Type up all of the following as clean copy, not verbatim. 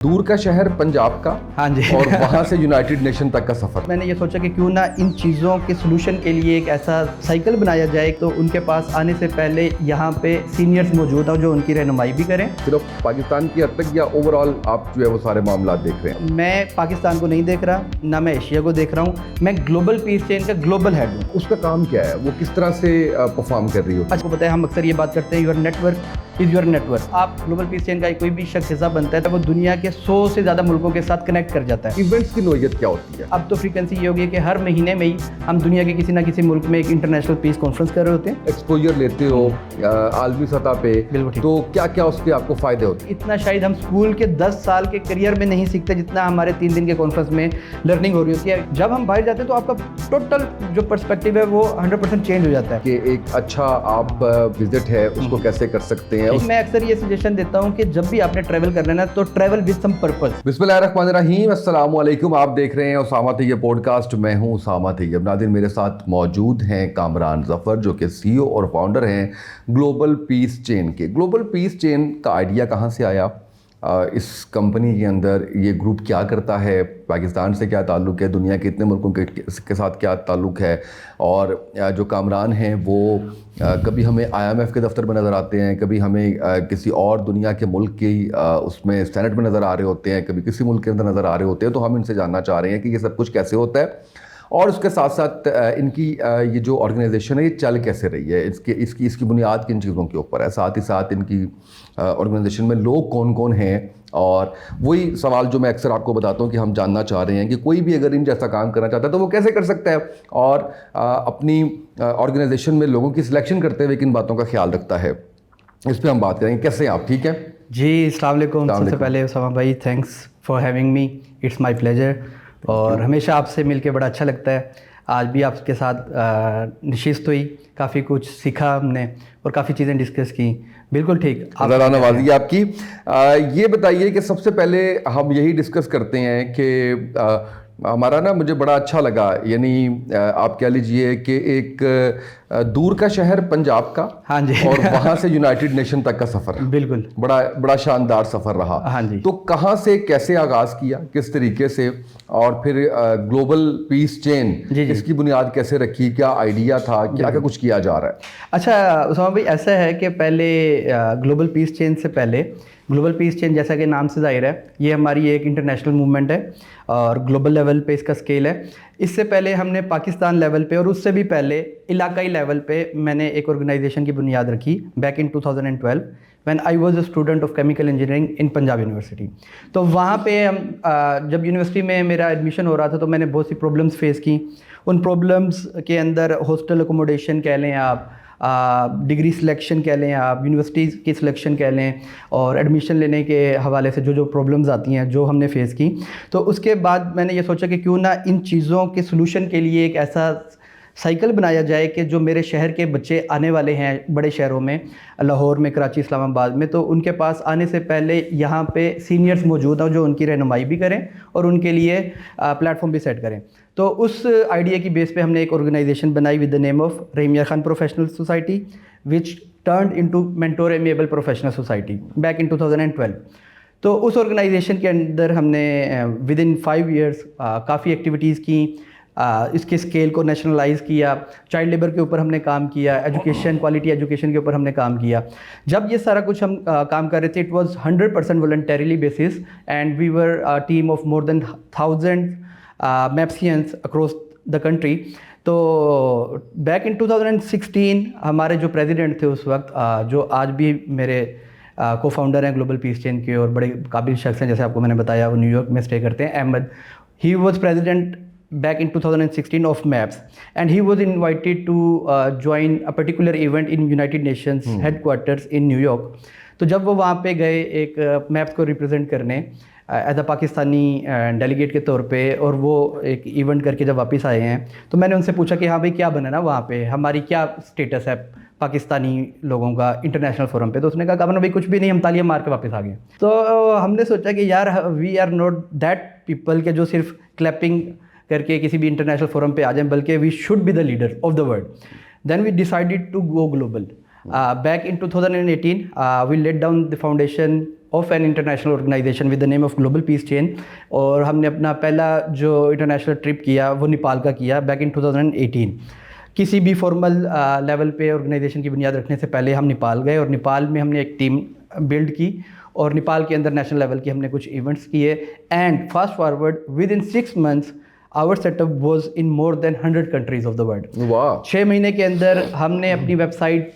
दूर का शहर पंजाब का। हाँ जी। और वहाँ से यूनाइटेड नेशन तक का सफ़र। मैंने ये सोचा कि क्यों ना इन चीज़ों के सोल्यूशन के लिए एक ऐसा साइकिल बनाया जाए तो उनके पास आने से पहले यहाँ पे सीनियर्स मौजूद हों जो उनकी रहनुमाई भी करें। सिर्फ पाकिस्तान की हद तक या ओवरऑल आप जो है वो सारे मामला देख रहे हैं? मैं पाकिस्तान को नहीं देख रहा, ना मैं एशिया को देख रहा हूँ, मैं ग्लोबल पीस चेन का ग्लोबल हेड हूँ। उसका काम क्या है, वो किस तरह से परफॉर्म कर रही हो? आपको पता है हम अक्सर ये बात करते हैं your network is your network. आप ग्लोबल पीस चेन का कोई भी शख्स हिस्सा बनता है तो वो दुनिया के 100 से ज़्यादा मुल्कों के साथ कनेक्ट कर जाता है। इवेंट्स की नोयत क्या होती है? अब तो फ्रीक्वेंसी ये होगी कि हर महीने में ही हम दुनिया के किसी ना किसी मुल्क में एक इंटरनेशनल पीस कॉन्फ्रेंस कर रहे होते हैं। एक्सपोजर लेते हो आलमी सतह पे, बिल्कुल ठीक। तो क्या क्या उसके आपको फ़ायदे होते हैं? इतना शायद हम स्कूल के 10 साल के करियर में नहीं सीखते जितना हमारे 3 दिन के कॉन्फ्रेंस में लर्निंग हो रही होती है। जब हम बाहर जाते हैं तो आपका टोटल जो पर्सपेक्टिव है वो 100% चेंज हो जाता है कि एक अच्छा आप विजिट है उसको कैसे कर सकते हैं? मैं अक्सर ये सजेशन देता हूँ कि जब भी आपने ट्रैवल करना है ना तो ट्रैवल विद सम पर्पस। बिस्मिल्लाहिर्रहमानिर्रहीम, अस्सलाम वालेकुम। आप देख रहे हैं उसामा तैयब पॉडकास्ट। मैं हूं उसामा तैयब। नाज़रीन, मेरे साथ मौजूद हैं कामरान ज़फ़र जो कि CEO और फाउंडर हैं ग्लोबल पीस चेन के। ग्लोबल पीस चेन का आइडिया कहां से आया? इस कंपनी के अंदर ये ग्रुप क्या करता है? पाकिस्तान से क्या ताल्लुक़ है? दुनिया के इतने मुल्कों के साथ क्या ताल्लुक़ है? और जो कामरान हैं वो कभी हमें IMF के दफ्तर में नज़र आते हैं, कभी हमें किसी और दुनिया के मुल्क की उसमें सेनेट में नज़र आ रहे होते हैं, कभी किसी मुल्क के अंदर नज़र आ रहे होते हैं। तो हम इनसे जानना चाह रहे हैं कि ये सब कुछ कैसे होता है और उसके साथ साथ इनकी ये जो ऑर्गेनाइजेशन है ये चल कैसे रही है, इसकी बुनियाद किन चीज़ों के ऊपर है, साथ ही साथ इनकी ऑर्गेनाइजेशन में लोग कौन कौन हैं। और वही सवाल जो मैं अक्सर आपको बताता हूँ कि हम जानना चाह रहे हैं कि कोई भी अगर इन जैसा काम करना चाहता है तो वो कैसे कर सकता है और अपनी ऑर्गेनाइजेशन में लोगों की सिलेक्शन करते हुए किन बातों का ख्याल रखता है। इस पर हम बात करेंगे। कैसे हैं आप? ठीक है जी, अस्सलाम वालेकुम। सबसे पहले उसामा भाई, thanks for having me, it's my pleasure. और हमेशा आपसे मिलके बड़ा अच्छा लगता है। आज भी आपके साथ नशिस्त हुई, काफ़ी कुछ सीखा हमने और काफ़ी चीज़ें डिस्कस की। बिल्कुल ठीक, ज़रा नवाजी आपकी। ये बताइए कि सबसे पहले हम यही डिस्कस करते हैं कि हमारा ना मुझे बड़ा अच्छा लगा, यानी आप कह लीजिए कि एक दूर का शहर पंजाब का। हाँ जी। और वहाँ से यूनाइटेड नेशन तक का सफ़र बिल्कुल बड़ा शानदार सफ़र रहा। हाँ जी। तो कहाँ से कैसे आगाज़ किया, किस तरीके से, और फिर ग्लोबल पीस चेन इसकी बुनियाद कैसे रखी, क्या आइडिया था, क्या क्या कुछ किया जा रहा है? अच्छा उसामा भाई, ऐसा है कि पहले ग्लोबल पीस चेन से पहले, ग्लोबल पीस चेन जैसा कि नाम से ज़ाहिर है ये हमारी एक इंटरनेशनल मूवमेंट है और ग्लोबल लेवल पे इसका स्केल है। इससे पहले हमने पाकिस्तान लेवल पे और उससे भी पहले इलाकाई लेवल पे मैंने एक ऑर्गेनाइजेशन की बुनियाद रखी back in 2012 when I was a student of chemical engineering in Punjab university. तो वहाँ पे हम जब यूनिवर्सिटी में मेरा एडमिशन हो रहा था तो मैंने बहुत सी प्रॉब्लम्स फेस की। उन प्रॉब्लम्स के अंदर हॉस्टल अकोमोडेशन कह लें आप, डिग्री सिलेक्शन कह लें आप, यूनिवर्सिटी की सिलेक्शन कह लें, और एडमिशन लेने के हवाले से जो जो प्रॉब्लम्स आती हैं जो हमने फेस की। तो उसके बाद मैंने ये सोचा कि क्यों ना इन चीज़ों के सोल्यूशन के लिए एक ऐसा साइकिल बनाया जाए कि जो मेरे शहर के बच्चे आने वाले हैं बड़े शहरों में, लाहौर में, कराची, इस्लामाबाद में, तो उनके पास आने से पहले यहाँ पे सीनियर्स मौजूद हों जो उनकी रहनुमाई भी करें और उनके लिए प्लेटफॉर्म भी सेट करें। तो उस आइडिया की बेस पे हमने एक ऑर्गेनाइजेशन बनाई with the name of Rahim Yar Khan professional society which turned into mentor amiable professional society back in 2012। तो उस ऑर्गेनाइजेशन के अंदर हमने विद इन 5 ईयर्स काफ़ी एक्टिविटीज़ की। इसके स्केल को नेशनलाइज़ किया, चाइल्ड लेबर के ऊपर हमने काम किया, एजुकेशन, क्वालिटी एजुकेशन के ऊपर हमने काम किया। जब ये सारा कुछ हम काम कर रहे थे, it was 100% voluntarily basis and we were a team of more than 1000 MAPSians across the country. तो बैक इन 2016 हमारे जो प्रेसिडेंट थे उस वक्त, जो आज भी मेरे को फाउंडर हैं ग्लोबल पीस चेन के और बड़े काबिल शख्स हैं, जैसे आपको मैंने बताया वो न्यूयॉर्क में स्टे करते हैं, Ahmad. He was president back in 2016 of MAPS and he was invited to join a particular event in United Nations headquarters in New York। तो जब वो वहाँ पे गए एक MAPS को रिप्रेजेंट करने एज अ पाकिस्तानी डेलीगेट के तौर पे, और वो एक इवेंट करके जब वापस आए हैं तो मैंने उनसे पूछा कि हाँ भाई क्या बना ना वहाँ पे, हमारी क्या स्टेटस है पाकिस्तानी लोगों का इंटरनेशनल फोरम पे। तो उसने कहा भाई कुछ भी नहीं, हम तालियां मार के वापस आ गए। तो हमने सोचा कि यार we are not that people के जो सिर्फ क्लैपिंग करके किसी भी इंटरनेशनल फोरम पे आ जाएं, बल्कि we should be the leader of the world. Then we decided to go global. Back in 2018, we laid down the foundation of an international organization with the name of Global Peace Chain, और हमने अपना पहला जो international trip किया वो नेपाल का किया back in 2018। किसी भी फॉर्मल लेवल पे ऑर्गेनाइजेशन की बुनियाद रखने से पहले हम नेपाल गए और नेपाल में हमने एक टीम बिल्ड की और नेपाल के अंदर नेशनल लेवल की हमने कुछ इवेंट्स किए, and fast forward within 6 months our setup was in more than 100 countries of the world. वाह। 6 महीने के अंदर हमने अपनी वेबसाइट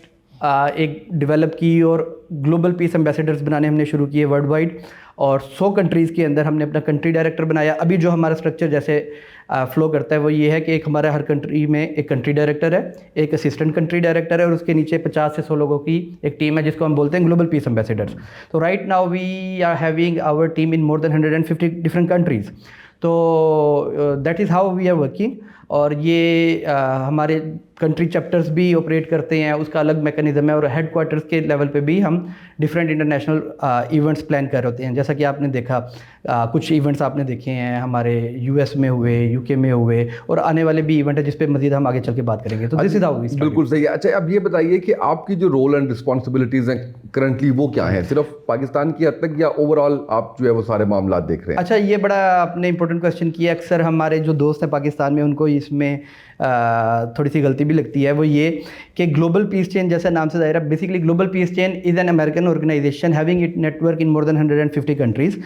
एक डेवलप की और ग्लोबल पीस एम्बेसडर्स बनाने हमने शुरू किए वर्ल्ड वाइड, और 100 कंट्रीज़ के अंदर हमने अपना कंट्री डायरेक्टर बनाया। अभी जो हमारा स्ट्रक्चर जैसे फ्लो करता है वो ये है कि एक हमारा हर कंट्री में एक कंट्री डायरेक्टर है, एक असिस्टेंट कंट्री डायरेक्टर है, और उसके नीचे 50 से 100 लोगों की एक टीम है जिसको हम बोलते हैं ग्लोबल पीस एम्बेसडर्स। तो right now we are having our team in more than 150 different countries. तो that is how we are working. और ये हमारे कंट्री चैप्टर्स भी ऑपरेट करते हैं, उसका अलग मैकेनिज्म है, और हेडक्वार्टर्स के लेवल पे भी हम डिफरेंट इंटरनेशनल इवेंट्स प्लान कर होते हैं। जैसा कि आपने देखा कुछ इवेंट्स आपने देखे हैं हमारे यूएस में हुए, यूके में हुए, और आने वाले भी इवेंट है जिस पे मजीद हम आगे चल के बात करेंगे। तो this is how we start. बिल्कुल सही है। अच्छा, अब ये बताइए कि आपकी जो रोल एंड रिस्पॉन्सिबिलिटीज हैं करंटली वो क्या है? सिर्फ पाकिस्तान की हद तक या ओवरऑल आप जो है वो सारे मामला देख रहे हैं? अच्छा, ये बड़ा आपने इंपॉर्टेंट क्वेश्चन किया। अक्सर हमारे जो दोस्त हैं पाकिस्तान में उनको इसमें थोड़ी सी गलती भी लगती है, वो ये कि ग्लोबल पीस चेन जैसा नाम से ज़ाहिर है, basically global peace chain is an American organization having it network in more than 150 countries.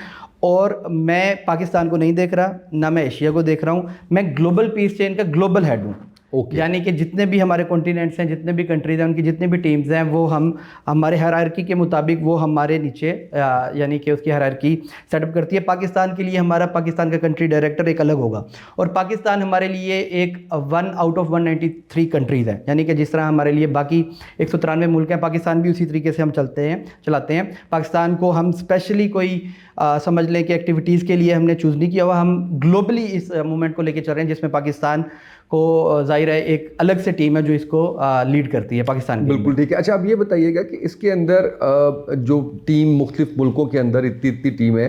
और मैं पाकिस्तान को नहीं देख रहा, ना मैं एशिया को देख रहा हूँ, मैं ग्लोबल पीस चेन का ग्लोबल हेड हूँ। यानी कि जितने भी हमारे कॉन्टिनेंट्स हैं, जितने भी कंट्रीज़ हैं, उनकी जितने भी टीम्स हैं, वो हम हमारे हायरार्की के मुताबिक वो हमारे नीचे यानी कि उसकी हायरार्की सेटअप करती है। पाकिस्तान के लिए हमारा पाकिस्तान का कंट्री डायरेक्टर एक अलग होगा, और पाकिस्तान हमारे लिए एक 1 out of 193 कंट्रीज़ है। यानी कि जिस तरह हमारे लिए बाकी 193 मुल्क हैं, पाकिस्तान भी उसी तरीके से हम चलाते हैं। पाकिस्तान को हम स्पेशली कोई समझ लें कि एक्टिविटीज़ के लिए हमने चूज़ नहीं किया हुआ, हम ग्लोबली इस मूवमेंट को लेके चल रहे हैं, जिसमें पाकिस्तान को जाहिर है एक अलग से टीम है जो इसको लीड करती है पाकिस्तान की। बिल्कुल ठीक है। अच्छा, अब ये बताइएगा कि इसके अंदर जो टीम मुख्तलिफ मुल्कों के अंदर इतनी टीम है,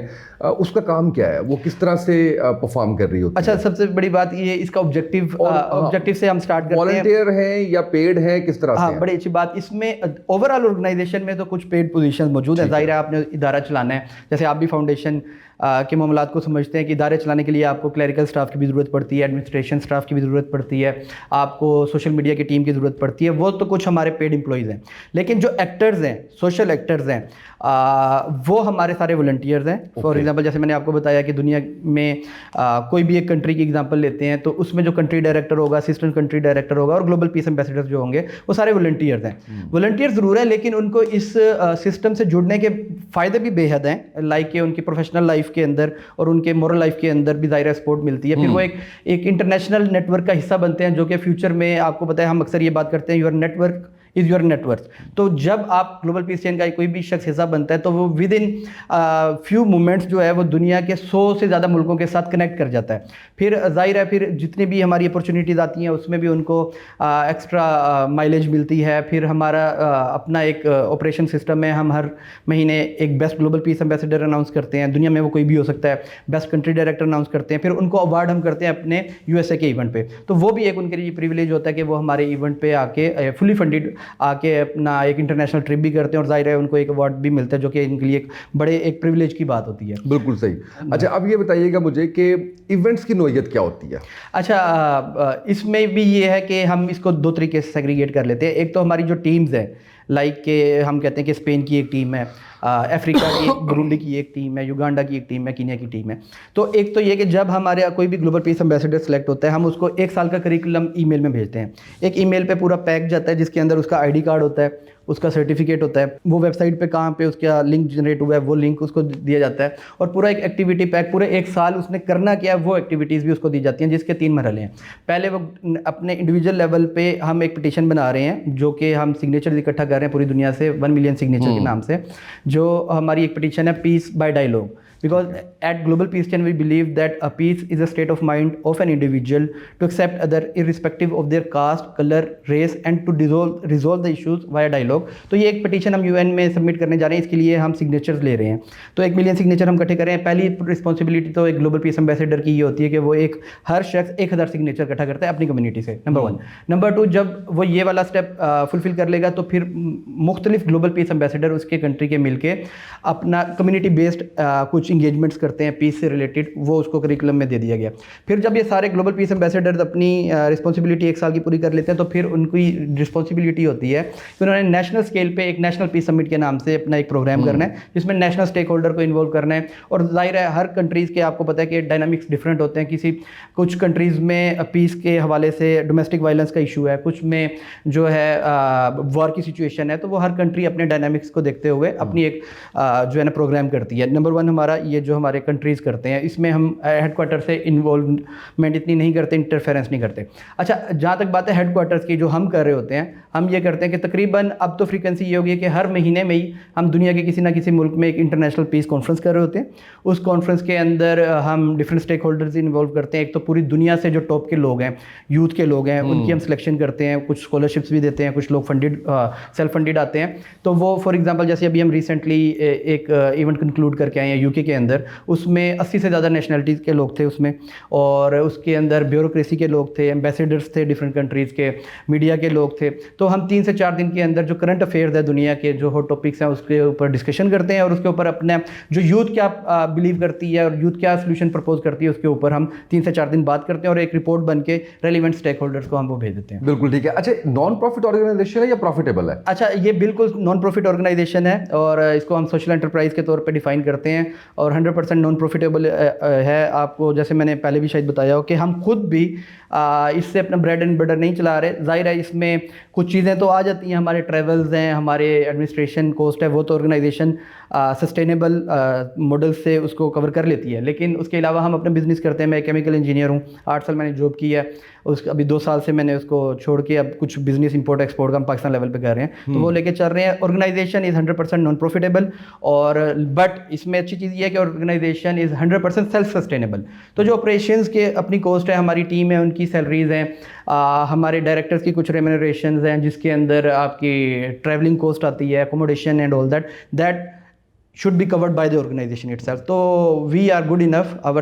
उसका काम क्या है? वो किस तरह से परफॉर्म कर रही होती है? अच्छा, सबसे बड़ी बात ये इसका ऑब्जेक्टिव से हम स्टार्ट करते हैं। वॉलंटियर हैं या पेड हैं, किस तरह से? हाँ, बड़ी अच्छी बात। इसमें ओवरऑल ऑर्गेनाइजेशन में तो कुछ पेड पोजीशन मौजूद है। जाहिर है आपने इदारा चलाना है, जैसे आप भी फाउंडेशन के मामलात को समझते हैं कि इदारे चलाने के लिए आपको क्लरिकल स्टाफ की भी ज़रूरत पड़ती है, एडमिनिस्ट्रेशन स्टाफ की भी ज़रूरत पड़ती है, आपको सोशल मीडिया की टीम की ज़रूरत पड़ती है। वो तो कुछ हमारे पेड एम्प्लॉयज़ हैं, लेकिन जो एक्टर्स हैं, सोशल एक्टर्स हैं, वो हमारे सारे वॉलंटियर्स हैं। फॉर एग्जांपल, जैसे मैंने आपको बताया कि दुनिया में कोई भी एक कंट्री की एग्जांपल लेते हैं, तो उसमें जो कंट्री डायरेक्टर होगा, असिस्टेंट कंट्री डायरेक्टर होगा, और ग्लोबल पीस एम्बेसडर्स जो होंगे वो सारे वॉलंटियर्स हैं। वॉलंटियर ज़रूर है, लेकिन उनको इस सिस्टम से जुड़ने के फ़ायदे भी बेहद हैं, लाइक कि उनकी प्रोफेशनल लाइफ के अंदर और उनके मोरल लाइफ के अंदर भी ज़ाहिर सपोर्ट मिलती है। फिर वो एक इंटरनेशनल नेटवर्क का हिस्सा बनते हैं, जो कि फ्यूचर में आपको पता है, हम अक्सर ये बात करते हैं, your network is your network. तो जब आप ग्लोबल पीस चेन का कोई भी शख्स हिस्सा बनता है, तो वो विद इन फ्यू मोमेंट्स जो है वो दुनिया के 100 से ज़्यादा मुल्कों के साथ कनेक्ट कर जाता है। फिर जाहिर है, फिर जितनी भी हमारी अपॉर्चुनिटीज़ आती हैं उसमें भी उनको एक्स्ट्रा माइलेज मिलती है। फिर हमारा अपना एक ऑपरेशन सिस्टम है, हम हर महीने एक best global piece ambassador announce करते हैं, दुनिया में वो कोई भी हो सकता है, बेस्ट कंट्री डायरेक्टर अनाउंस करते हैं, फिर उनको अवार्ड हम करते हैं अपने यूएसए के इवेंट पे। तो वो भी एक उनके लिए प्रिविलेज होता है कि वो हमारे इवेंट पे आके फुली फंडेड आके अपना एक इंटरनेशनल ट्रिप भी करते हैं, और जाहिर है उनको एक अवार्ड भी मिलता है, जो कि इनके लिए एक प्रिविलेज की बात होती है। बिल्कुल सही। अच्छा, अब ये बताइएगा मुझे कि इवेंट्स की नोयत क्या होती है? अच्छा, इसमें भी ये है कि हम इसको 2 तरीके से सेग्रीगेट कर लेते हैं। एक तो हमारी जो टीम्स है, लाइक के हम कहते हैं कि स्पेन की एक टीम है, अफ्रीका की, बुरुंडी की एक टीम है, युगांडा की एक टीम है, कीनिया की टीम है। तो एक तो ये कि जब हमारे कोई भी ग्लोबल पीस एम्बेसडर सेलेक्ट होता है, हम उसको 1 साल का करिकुलम ईमेल में भेजते हैं। एक ईमेल पे पूरा पैक जाता है, जिसके अंदर उसका आईडी कार्ड होता है, उसका सर्टिफिकेट होता है, वो वेबसाइट पे कहाँ पे उसका लिंक जनरेट हुआ है वो लिंक उसको दिया जाता है, और पूरा एक एक्टिविटी पैक, पूरे 1 साल उसने करना क्या है वो एक्टिविटीज़ भी उसको दी जाती हैं, जिसके 3 मरहले हैं। पहले वो अपने इंडिविजुअल लेवल पे हम एक पिटीशन बना रहे हैं, जो कि हम सिग्नेचर इकट्ठा कर रहे हैं पूरी दुनिया से, 1 मिलियन सिग्नेचर के नाम से, जो हमारी एक पिटीशन है peace by dialogue. because at Global Peace Chain we believe that a peace is a state of mind of an individual to accept other irrespective of their caste, color, race and to resolve the issues via dialogue. तो ये एक petition हम UN में submit करने जा रहे हैं, इसके लिए हम सिग्नेचर्स ले रहे हैं। तो 1 मिलियन सिग्नेचर हम इकट्ठे कर रहे हैं। पहली रिस्पॉन्सिबिलिटी तो एक ग्लोबल पीस एम्बेसडर की ये होती है कि वो एक हर शख्स 1000 सिग्नेचर इकट्ठा करता है अपनी कम्युनिटी से, नंबर 1। नंबर 2, जब वो ये वाला स्टेप फुलफिल कर लेगा तो फिर मुख्तलिफ ग्लोबल पीस एम्बेसडर उसके कंट्री के मिलके अपना कम्युनिटी बेस्ड कुछ इंगेजमेंट्स करते हैं पीस से रिलेटेड, वो उसको करिकुलम में दे दिया गया। फिर जब ये सारे ग्लोबल पीस एम्बेसडर्स अपनी रिस्पॉन्सिबिलिटी 1 साल की पूरी कर लेते हैं तो फिर उनकी रिस्पॉन्सिबिलिटी होती है कि उन्होंने नेशनल स्केल पे एक नेशनल पीस समिट के नाम से अपना एक प्रोग्राम करना है जिसमें नेशनल स्टेक होल्डर को इन्वॉल्व करना है। और जाहिर है हर कंट्रीज़ के आपको पता है कि डायनामिक्स डिफरेंट होते हैं। कुछ कंट्रीज़ में पीस के हवाले से डोमेस्टिक वायलेंस का इशू है, कुछ में जो है वॉर की सिचुएशन है, तो वो हर कंट्री अपने डायनामिक्स को देखते हुए अपनी एक जो है ना प्रोग्राम करती है। नंबर 1 हमारा ये जो हमारे कंट्रीज़ करते हैं इसमें हम हेडक्वार्टर से इन्वॉल्वमेंट इतनी नहीं करते, इंटरफेरेंस नहीं करते। अच्छा, जहाँ तक बात है हेडक्वार्टर्स की, जो हम कर रहे होते हैं, हम ये करते हैं कि तकरीबन अब तो फ्रीक्वेंसी ये होगी कि हर महीने में ही हम दुनिया के किसी ना किसी मुल्क में एक इंटरनेशनल पीस कॉन्फ्रेंस कर रहे होते हैं। उस कॉन्फ्रेंस के अंदर हम डिफरेंट स्टेक होल्डर्स इन्वॉल्व करते हैं। एक तो पूरी दुनिया से जो टॉप के लोग हैं, यूथ के लोग हैं, उनकी हम सिलेक्शन करते हैं, कुछ स्कॉलरशिप्स भी देते हैं, कुछ लोग सेल्फ फंडेड आते हैं। तो वो फॉर एग्जांपल जैसे अभी हम रिसेंटली एक इवेंट कंक्लूड करके आए हैं यूके के अंदर, उसमें 80 से ज़्यादा नेशनलिटीज़ के लोग थे उसमें, और उसके अंदर ब्यूरोक्रेसी के लोग थे, एम्बेसडर्स थे डिफरेंट कंट्रीज़ के, मीडिया के लोग थे। तो हम 3 से 4 दिन के अंदर जो करंट अफेयर्स है दुनिया के, जो हॉट टॉपिक्स हैं, उसके ऊपर डिस्कशन करते हैं और उसके ऊपर अपने जो यूथ क्या बिलीव करती है और यूथ क्या सोल्यूशन प्रपोज करती है उसके ऊपर हम 3 से 4 दिन बात करते हैं और एक रिपोर्ट बन के रेलिवेंट स्टेक होल्डर्स को हम वो भेज देते हैं। बिल्कुल ठीक है। अच्छा, नॉन प्रॉफिट ऑर्गेनाइजेशन है या प्रॉफिटेबल है? अच्छा, ये बिल्कुल नॉन प्रॉफिट ऑर्गेनाइजेशन है और इसको हम सोशल एंटरप्राइज के तौर पे डिफाइन करते हैं और 100% नॉन प्रॉफिटेबल है। आपको जैसे मैंने पहले भी शायद बताया हो कि हम खुद भी इससे अपना ब्रेड एंड बटर नहीं चला रहे। जाहिर है इसमें कुछ चीज़ें तो आ जाती हैं, हमारे ट्रैवल्स हैं, हमारे एडमिनिस्ट्रेशन कॉस्ट है, वो तो ऑर्गेनाइजेशन सस्टेनेबल मॉडल से उसको कवर कर लेती है। लेकिन उसके अलावा हम अपना बिजनेस करते हैं। मैं केमिकल इंजीनियर हूँ, 8 साल मैंने जॉब की है, अभी 2 साल से मैंने उसको छोड़ के अब कुछ बिजनेस इंपोर्ट एक्सपोर्ट का हम पाकिस्तान लेवल पे कर रहे हैं, तो वो लेके चल रहे हैं। ऑर्गेनाइजेशन इज़ 100% नॉन प्रॉफिटेबल और बट इसमें अच्छी चीज़ ये है कि ऑर्गेनाइजेशन इज़ 100% सेल्फ सस्टेनेबल। तो जो ऑपरेशंस के अपनी कॉस्ट है, हमारी टीम है, उनकी सैलरीज हैं, हमारे डायरेक्टर्स की कुछ रेम्यूनरेशंस हैं, जिसके अंदर आपकी ट्रैवलिंग कॉस्ट आती है, accommodation and all that should be covered by the organization itself. So we are good enough, our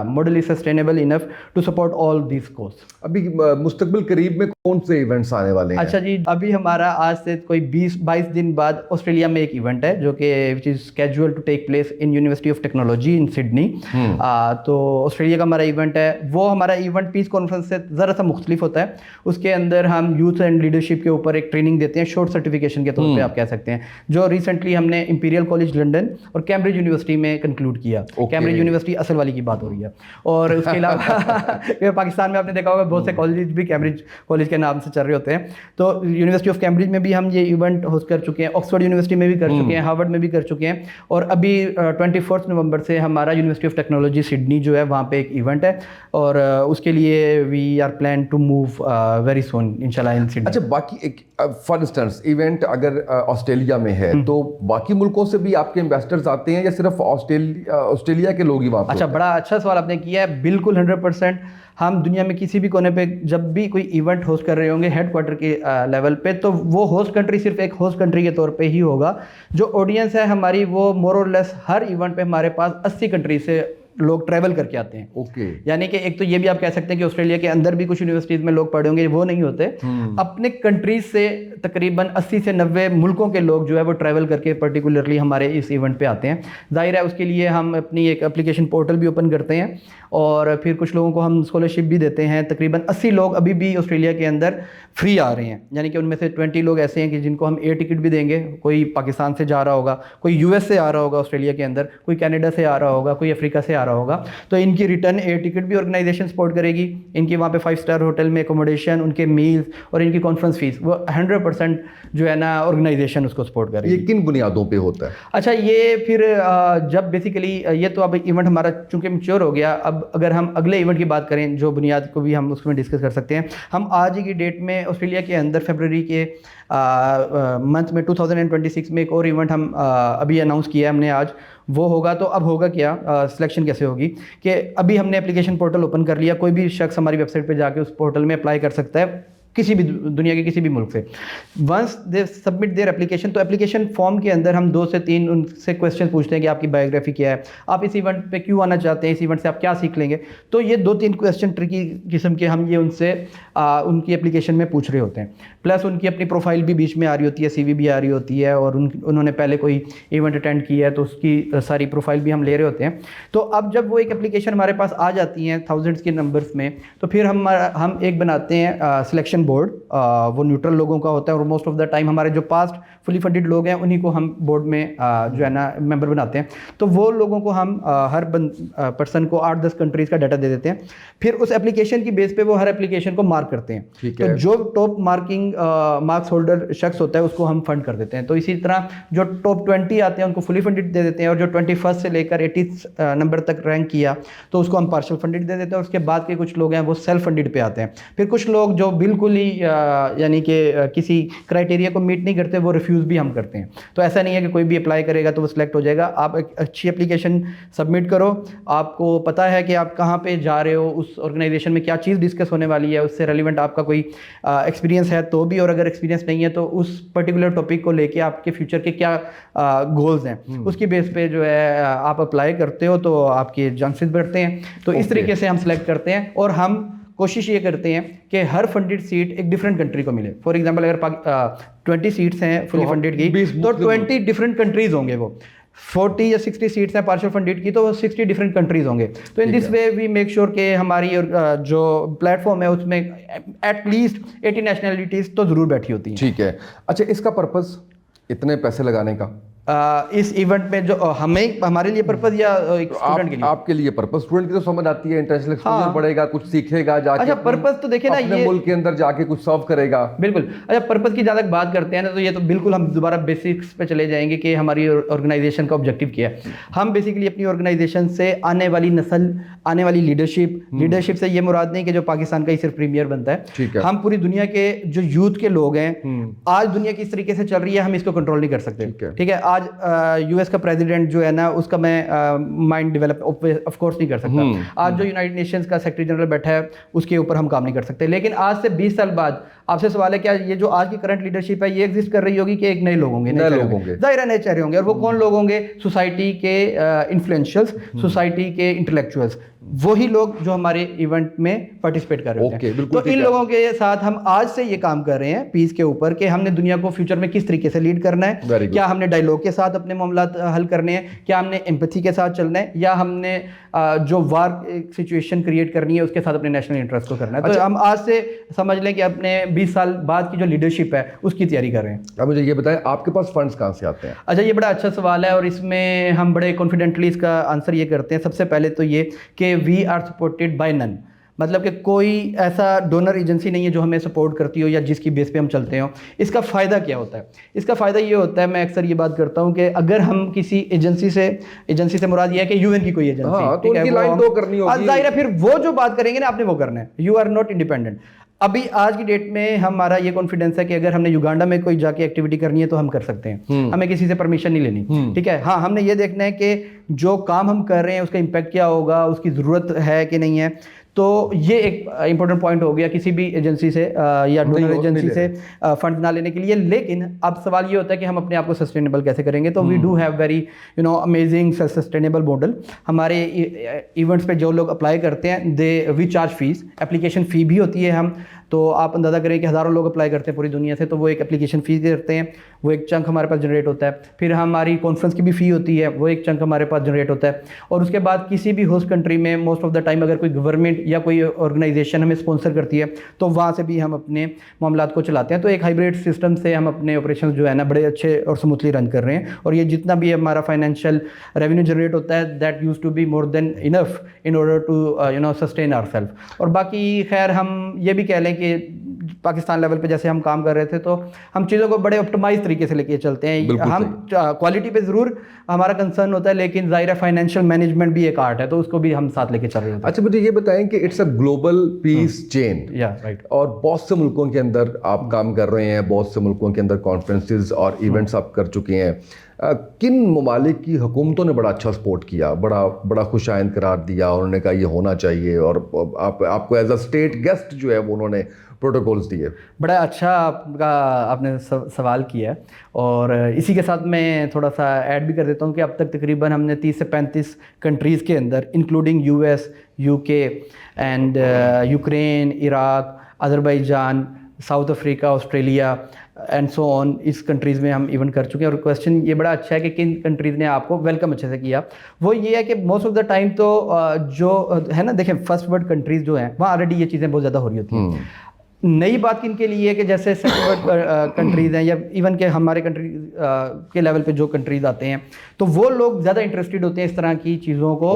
model is sustainable enough to support all these costs. अभी मुस्तकबिल करीब में कौन से इवेंट्स आने वाले हैं? अच्छा जी, अभी हमारा आज से कोई 20-22 दिन बाद ऑस्ट्रेलिया में एक इवेंट है जो कि which is scheduled to take place in University of Technology in Sydney. तो ऑस्ट्रेलिया का हमारा इवेंट है, वो हमारा इवेंट पीस कॉन्फ्रेंस से ज़रा सा मुख्तलिफ होता है। उसके अंदर हम यूथ एंड लीडरशिप के ऊपर एक ट्रेनिंग देते हैं, शॉर्ट सर्टिफिकेशन के तौर पे आप कह सकते हैं, जो रिसेंटली हमने इंपीरियल कॉलेज लंदन और कैम्ब्रिज यूनिवर्सिटी में कंक्लूड किया। कैम्ब्रिज यूनिवर्सिटी असल वाली की बात हो रही है। और उसके अलावा पाकिस्तान में आपने देखा होगा बहुत से कॉलेज भी कैम्ब्रिज कॉलेज के नाम से चल रहे होते हैं। तो यूनिवर्सिटी ऑफ कैम्ब्रिज में भी हम ये इवेंट होस्ट कर चुके हैं, ऑक्सफोर्ड यूनिवर्सिटी में भी कर चुके हैं, हार्वर्ड में भी कर चुके हैं, और अभी 24 नवंबर से हमारा यूनिवर्सिटी ऑफ टेक्नोलॉजी सिडनी जो है वहाँ पे एक इवेंट है और उसके लिए we are plan to move very soon इंशाल्लाह इन सिडनी। अच्छा, बाकी एक फॉर इंस्टेंस इवेंट अगर ऑस्ट्रेलिया में है तो बाकी मुल्कों से भी आपके इन्वेस्टर्स आते हैं या सिर्फ ऑस्ट्रेलिया के लोग ही वहाँ पे? अच्छा, बड़ा अच्छा सवाल आपने किया है। बिल्कुल 100% हम दुनिया में किसी भी कोने पे जब भी कोई इवेंट होस्ट कर रहे होंगे हेडक्वार्टर के लेवल पे, तो वो होस्ट कंट्री सिर्फ एक होस्ट कंट्री के तौर पे ही होगा। जो ऑडियंस है हमारी वो मोर और लेस हर इवेंट पे हमारे पास 80 कंट्री से लोग ट्रैवल करके आते हैं। ओके। यानी कि एक तो ये भी आप कह सकते हैं कि ऑस्ट्रेलिया के अंदर भी कुछ यूनिवर्सिटीज़ में लोग पढ़े होंगे, वो नहीं होते। अपने कंट्रीज से तकरीबन 80 से 90 मुल्कों के लोग जो है वो ट्रैवल करके पर्टिकुलरली हमारे इस इवेंट पे आते हैं। जाहिर है उसके लिए हम अपनी एक एप्लीकेशन पोर्टल भी ओपन करते हैं और फिर कुछ लोगों को हम स्कॉलरशिप भी देते हैं। तकरीबन 80 लोग अभी भी ऑस्ट्रेलिया के अंदर फ्री आ रहे हैं, यानी कि उनमें से 20 लोग ऐसे हैं कि जिनको हम एयर टिकट भी देंगे। कोई पाकिस्तान से जा रहा होगा, कोई यूएस से आ रहा होगा ऑस्ट्रेलिया के अंदर, कोई कनाडा से आ रहा होगा, कोई अफ्रीका से आ रहा होगा, तो इनकी रिटर्न एयर टिकट भी ऑर्गेनाइजेशन सपोर्ट करेगी। इनकी वहाँ पे 5 स्टार होटल में एकोमोडेशन, उनके मील्स और इनकी कॉन्फ्रेंस फीस वो 100% जो है ना ऑर्गेनाइजेशन उसको सपोर्ट करेगी। ये किन बुनियादों पे होता है? अच्छा, ये फिर जब बेसिकली ये तो अब इवेंट हमारा चूंकि मैच्योर हो गया, अब अगर हम अगले इवेंट की बात करें जो बुनियाद को भी हम उसमें डिस्कस कर सकते हैं। हम आज की डेट में ऑस्ट्रेलिया के अंदर फरवरी के मंथ में 2026 में एक और इवेंट हम अभी अनाउंस किया है हमने आज, वो होगा। तो अब होगा क्या, सिलेक्शन कैसे होगी कि अभी हमने एप्लीकेशन पोर्टल ओपन कर लिया, कोई भी शख्स हमारी वेबसाइट पे जाके उस पोर्टल में अप्लाई कर सकता है किसी भी दुनिया के किसी भी मुल्क से। Once they submit their application, तो एप्लीकेशन फॉर्म के अंदर हम 2 से 3 उनसे क्वेश्चन पूछते हैं कि आपकी बायोग्राफी क्या है, आप इस इवेंट पे क्यों आना चाहते हैं, इस इवेंट से आप क्या सीख लेंगे। तो ये 2-3 क्वेश्चन ट्रिकी किस्म के हम ये उनसे उनकी एप्लीकेशन में पूछ रहे होते हैं। प्लस उनकी अपनी प्रोफाइल भी बीच में आ रही होती है, CV भी आ रही होती है, और उन्होंने पहले कोई इवेंट अटेंड किया है तो उसकी सारी प्रोफाइल भी हम ले रहे होते हैं। तो अब जब वो एक एप्लीकेशन हमारे पास आ जाती हैं थाउजेंड्स के नंबर्स में, तो फिर हम एक बनाते हैं सिलेक्शन बोर्ड। वो न्यूट्रल लोगों का होता है, और मोस्ट ऑफ द टाइम हमारे जो पास्ट फुली फंडेड लोग हैं उन्हीं को हम बोर्ड में जो है ना मेंबर बनाते हैं। तो वो लोगों को हम हर पर्सन को 8-10 कंट्रीज़ का डाटा दे देते हैं। फिर उस एप्लीकेशन की बेस पे वो हर एप्लीकेशन को मार्क करते हैं। तो जो टॉप मार्क्स होल्डर शख्स होता है उसको हम फंड कर देते हैं। तो इसी तरह जो टॉप 20 आते हैं उनको फुली फंडेड दे देते हैं, और जो 21 से लेकर 80 नंबर तक रैंक किया तो उसको हम पार्शियल फंडेड दे देते हैं। और उसके बाद के कुछ लोग हैं वो सेल्फ फंडेड पे आते हैं। फिर कुछ लोग जो बिल्कुल ही यानी कि किसी क्राइटेरिया को मीट नहीं करते, वो रिफ्यूज़ भी हम करते हैं। तो ऐसा नहीं है कि कोई भी अप्लाई करेगा तो वो सिलेक्ट हो जाएगा। आप एक अच्छी एप्लीकेशन सबमिट करो, आपको पता है कि आप कहाँ पे जा रहे हो, उस ऑर्गेनाइजेशन में क्या चीज़ डिस्कस होने वाली है, उससे रेलिवेंट आपका कोई एक्सपीरियंस है तो भी, और अगर एक्सपीरियंस नहीं है तो उस पर्टिकुलर टॉपिक को लेके आपके फ्यूचर के क्या गोल्स हैं उसकी बेस पे जो है आप अप्लाई करते हो तो आपके चांसेस बढ़ते हैं। तो इस तरीके से हम सिलेक्ट करते हैं, और हम कोशिश ये करते हैं कि हर फंडेड सीट एक डिफरेंट कंट्री को मिले। फॉर एग्जांपल अगर 20 सीट्स हैं फुली फंडेड की तो 20 डिफरेंट कंट्रीज होंगे। वो 40 या 60 सीट्स हैं पार्शियल फंडेड की तो 60 डिफरेंट कंट्रीज होंगे। तो in this way we make sure कि हमारी जो प्लेटफॉर्म है उसमें एटलीस्ट 80 नेशनलिटीज़ तो ज़रूर बैठी होती हैं। ठीक है। अच्छा, इसका पर्पस इतने पैसे लगाने का इस इवेंट में जो हमें हमारे लिए पर्पस या एक स्टूडेंट के लिए? आपके लिए पर्पस, स्टूडेंट की तो समझ आती है, इंटरनेशनल एक्सपोजर बढ़ेगा, कुछ सीखेगा जाके। अच्छा, पर्पस तो देखिए ना, ये मुल्क के अंदर जाके कुछ सर्व करेगा। बिल्कुल। अच्छा, पर्पस की ज़्यादा बात करते हैं ना तो ये तो बिल्कुल हम दोबारा बेसिक्स पे चले जाएंगे कि हमारी ऑर्गेनाइजेशन का ऑब्जेक्टिव क्या है। हम बेसिकली अपनी ऑर्गेनाइजेशन से आने वाली नस्ल, आने वाली लीडरशिप से ये मुराद नहीं कि जो पाकिस्तान का ही सिर्फ प्रीमियर बनता है। हम पूरी दुनिया के जो यूथ के लोग हैं, आज दुनिया किस तरीके से चल रही है हम इसको कंट्रोल नहीं कर सकते। ठीक है, आज US का प्रेसिडेंट जो है ना उसका मैं माइंड डेवलप ऑफ कोर्स नहीं कर सकता। आज जो यूनाइटेड नेशंस का सेक्रेटरी जनरल बैठा है उसके ऊपर हम काम नहीं कर सकते। लेकिन आज से 20 साल बाद आपसे सवाल है, क्या ये जो आज की करंट लीडरशिप है ये एग्जिस्ट कर रही होगी कि एक नए लोग होंगे? जाहिर है नए चेहरे होंगे। और वो कौन लोग होंगे? सोसाइटी के इन्फ्लुएंशियल्स, सोसाइटी के इंटेलेक्चुअल्स, वही लोग जो हमारे इवेंट में पार्टिसिपेट कर रहे होते हैं। तो इन लोगों के साथ हम आज से ये काम कर रहे हैं पीस के ऊपर कि हमने दुनिया को फ्यूचर में किस तरीके से लीड करना है। क्या हमने डायलॉग के साथ अपने मामला हल करने हैं, क्या हमने एम्पैथी के साथ चलना है, या हमने जो वार सिचुएशन क्रिएट करनी है उसके साथ अपने नेशनल इंटरेस्ट को करना है। तो हम आज से समझ लें कि अपने 20 साल बाद की जो लीडरशिप है उसकी तैयारी कर रहे हैं। अब मुझे ये बताएं, आपके पास फंड्स कहाँ से आते हैं? अच्छा, ये बड़ा अच्छा सवाल है और इसमें हम बड़े कॉन्फिडेंटली इसका आंसर ये करते हैं। सबसे पहले तो ये कि we are supported by none, मतलब कि कोई ऐसा डोनर एजेंसी नहीं है जो हमें सपोर्ट करती हो या जिसकी बेस पे हम चलते हो। इसका फ़ायदा क्या होता है? इसका फ़ायदा ये होता है, मैं अक्सर ये बात करता हूँ कि अगर हम किसी एजेंसी से मुराद ये है कि UN की कोई एजेंसी, तो उनकी लाइन तो करनी होगी। जाहिर है फिर वो जो बात करेंगे ना आपने वो करना है। You are not independent. अभी आज की डेट में हमारा ये कॉन्फिडेंस है कि अगर हमने युगांडा में कोई जाके एक्टिविटी करनी है तो हम कर सकते हैं, हमें किसी से परमिशन नहीं लेनी। ठीक है, हाँ, हमने ये देखना है कि जो काम हम कर रहे हैं उसका इम्पैक्ट क्या होगा, उसकी ज़रूरत है कि नहीं है। तो ये एक इंपॉर्टेंट पॉइंट हो गया किसी भी एजेंसी से या डोनर एजेंसी से फंड ना लेने के लिए। लेकिन अब सवाल ये होता है कि हम अपने आप को सस्टेनेबल कैसे करेंगे। तो we do have very amazing sustainable model. हमारे इवेंट्स पे जो लोग अप्लाई करते हैं we charge fees, application fee भी होती है। हम तो आप अंदाज़ा करें कि हज़ारों लोग अप्लाई करते हैं पूरी दुनिया से, तो वो एक एप्लीकेशन फ़ीस देते हैं, वो एक चंक हमारे पास जनरेट होता है। फिर हमारी कॉन्फ्रेंस की भी फ़ी होती है, वो एक चंक हमारे पास जनरेट होता है। और उसके बाद किसी भी होस्ट कंट्री में मोस्ट ऑफ द टाइम अगर कोई गवर्नमेंट या कोई ऑर्गेनाइजेशन हमें स्पॉन्सर करती है तो वहाँ से भी हम अपने मामलात को चलाते हैं। तो एक हाइब्रिड सिस्टम से हम अपने ऑपरेशन जो है ना बड़े अच्छे और स्मूथली रन कर रहे हैं। और ये जितना भी हमारा फाइनेंशियल रेवेन्यू जनरेट होता है that use to be more than enough in order to sustain ourself. और बाकी खैर हम ये भी कह लें कि पाकिस्तान लेवल पे जैसे हम काम कर रहे थे तो हम चीज़ों को बड़े ऑप्टिमाइज तरीके से लेके चलते हैं। हम क्वालिटी पे ज़रूर हमारा कंसर्न होता है, लेकिन ज़ाहिर है फाइनेंशियल मैनेजमेंट भी एक आर्ट है, तो उसको भी हम साथ लेके चल रहे होते हैं। अच्छा, मुझे ये बताएं कि it's a global peace chain, right, और बहुत से मुल्कों के अंदर आप काम कर रहे हैं, बहुत से मुल्कों के अंदर कॉन्फ्रेंसेस और इवेंट्स आप कर चुके हैं। किन ममालिक की हुकूमतों ने बड़ा अच्छा सपोर्ट किया, बड़ा बड़ा खुशाइंद करार दिया, उन्होंने कहा ये होना चाहिए, और आपको एज अ स्टेट गेस्ट जो है वो उन्होंने प्रोटोकॉल्स दिए? बड़ा अच्छा आपने सवाल किया है, और इसी के साथ मैं थोड़ा सा ऐड भी कर देता हूँ कि अब तक तकरीबन हमने 30 से 35 कंट्रीज़ के अंदर including US, UK and Ukraine, Iraq, Azerbaijan, south Africa, Australia and so on, इस कंट्रीज़ में हम इवेंट कर चुके हैं। और क्वेश्चन ये बड़ा अच्छा है कि किन कंट्रीज़ ने आपको वेलकम अच्छे से किया। वो ये है कि मोस्ट ऑफ द टाइम तो जो है ना, देखें फर्स्ट वर्ल्ड कंट्रीज़ जो हैं वहाँ ऑलरेडी ये चीज़ें बहुत ज़्यादा हो रही होती हैं। नई बात किनके लिए है कि जैसे सेकंड वर्ल्ड कंट्रीज़ हैं, या इवन के हमारे कंट्री के लेवल पे जो कंट्रीज़ आते हैं, तो वो लोग ज़्यादा इंटरेस्टेड होते हैं इस तरह की चीज़ों को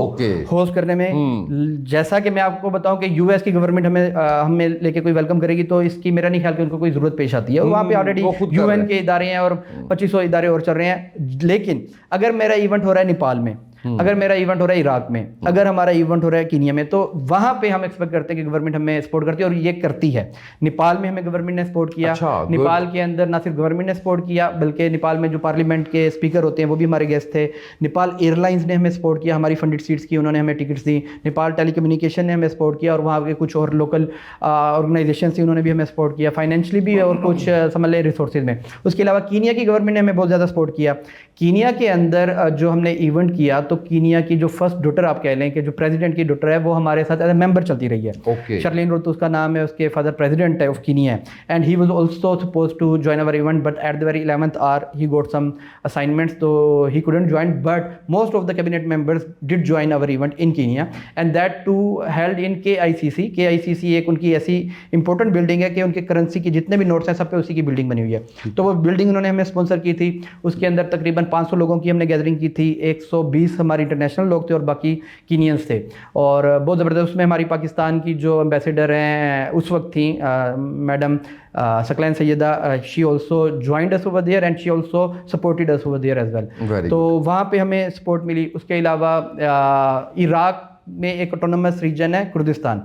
होस्ट करने में। जैसा कि मैं आपको बताऊं कि यूएस की गवर्नमेंट हमें लेके कोई वेलकम करेगी, तो इसकी मेरा नहीं ख्याल कि उनको कोई ज़रूरत पेश आती है। वहाँ पे ऑलरेडी यूएन के इदारे हैं और 2500 इदारे और चल रहे हैं। लेकिन अगर मेरा इवेंट हो रहा है नेपाल में, अगर मेरा इवेंट हो रहा है इराक में, अगर हमारा इवेंट हो रहा है कीनिया में, तो वहां पे हम एक्सपेक्ट करते हैं कि गवर्नमेंट हमें सपोर्ट करती है, और ये करती है। नेपाल में हमें गवर्नमेंट ने सपोर्ट किया। नेपाल के अंदर ना सिर्फ गवर्नमेंट ने सपोर्ट किया, बल्कि नेपाल में जो पार्लियामेंट के स्पीकर होते हैं वो भी हमारे गेस्ट थे। नेपाल एयरलाइंस ने हमें सपोर्ट किया, हमारी फंडेड सीट्स की उन्होंने हमें टिकट्स दी। नेपाल टेलीकम्युनिकेशन ने हमें सपोर्ट किया, और वहाँ के कुछ और लोकल ऑर्गेनाइजेशन थी, उन्होंने भी हमें सपोर्ट किया फाइनेंशियली भी, और कुछ समझ लें रिसोर्सेज में। उसके अलावा कीनिया की गवर्नमेंट ने हमें बहुत ज़्यादा सपोर्ट किया। कीनिया के अंदर जो हमने इवेंट किया, तो कीनिया की जो फर्स्ट डॉटर आप कह लें कि जो प्रेसिडेंट की डॉटर है, वो हमारे साथ एज ए मेंबर चलती रही है। शर्लिन रुतो उसका नाम है, उसके फादर प्रेसिडेंट है of Kenya, and he was also supposed to join our event, but at the very 11th hour he got some assignments, तो he couldn't join, but most of the cabinet members did join our event in Kenya, and that too held in KICC। KICC एक उनकी ऐसी important building है कि उनके currency की जितने भी नोट्स हैं सब पे उसी की बिल्डिंग बनी हुई है। तो वो बिल्डिंग उन्होंने हमें स्पॉन्सर की थी। उसके अंदर तकरीबन 500 लोगों की हमने गैदरिंग की थी, 120 हमारे इंटरनेशनल लोग थे और बाकी कीनियंस थे। और बहुत ज़बरदस्त, उसमें हमारी पाकिस्तान की जो एम्बेसडर हैं उस वक्त थी madam Saqlain Syeda, she also joined us over there and she also supported us over there as well. तो वहाँ पे हमें सपोर्ट मिली। उसके अलावा इराक में एक ऑटोनमस रीजन है कुर्दिस्तान,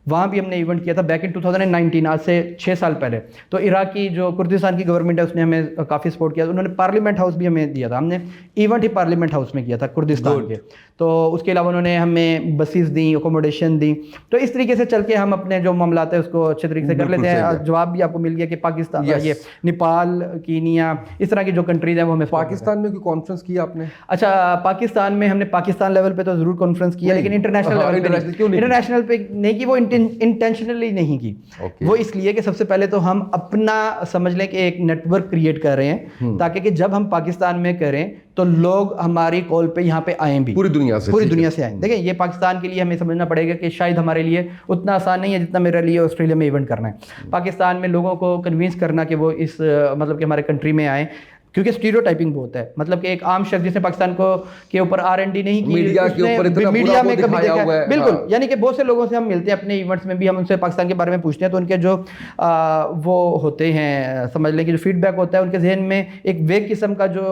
वहाँ भी हमने इवेंट किया था बैक इन 2019, आज से 6 साल पहले। तो इराक की जो कुर्दिस्तान की गवर्नमेंट है उसने हमें काफ़ी सपोर्ट किया। उन्होंने पार्लियामेंट हाउस भी हमें दिया था, हमने इवेंट ही पार्लियामेंट हाउस में किया था कुर्दिस्तान के। तो उसके अलावा उन्होंने हमें बसेस दी, अकोमोडेशन दी। तो इस तरीके से चल के हम अपने जो मामलात है उसको अच्छे तरीके से कर लेते हैं। जवाब भी आपको मिल गया कि पाकिस्तान, ये नेपाल, कीनिया, इस तरह की जो कंट्रीज हैं वो हमें। पाकिस्तान में कोई कॉन्फ्रेंस किया आपने? अच्छा, पाकिस्तान में हमने पाकिस्तान लेवल पे तो ज़रूर कॉन्फ्रेंस किया, लेकिन इंटरनेशनल लेवल पे इंटरनेशनल पे नहीं की, वो इंटेंशनली नहीं की। वो इसलिए कि सबसे पहले तो हम अपना समझ लें कि एक नेटवर्क क्रिएट कर रहे हैं, ताकि कि जब हम पाकिस्तान में करें तो लोग हमारी कॉल पे यहाँ पे आएं भी, पूरी दुनिया से आएं। देखिए, ये पाकिस्तान के लिए हमें समझना पड़ेगा कि शायद हमारे लिए उतना आसान नहीं है जितना मेरे लिए ऑस्ट्रेलिया में इवेंट करना है। पाकिस्तान में लोगों को कन्विंस करना कि वो इस मतलब कि हमारे कंट्री में आएँ, क्योंकि स्टीरियोटाइपिंग बहुत है। मतलब कि एक आम शख्स जिसने पाकिस्तान को के ऊपर R&D नहीं की, मीडिया के ऊपर इतना मीडिया में कभी देखा हुआ है। बिल्कुल, यानी कि बहुत से लोगों से हम मिलते हैं अपने इवेंट्स में भी, हम उनसे पाकिस्तान के बारे में पूछते हैं, तो उनके जो वो होते हैं, समझ लें कि जो फीडबैक होता है उनके जहन में एक वेग किस्म का जो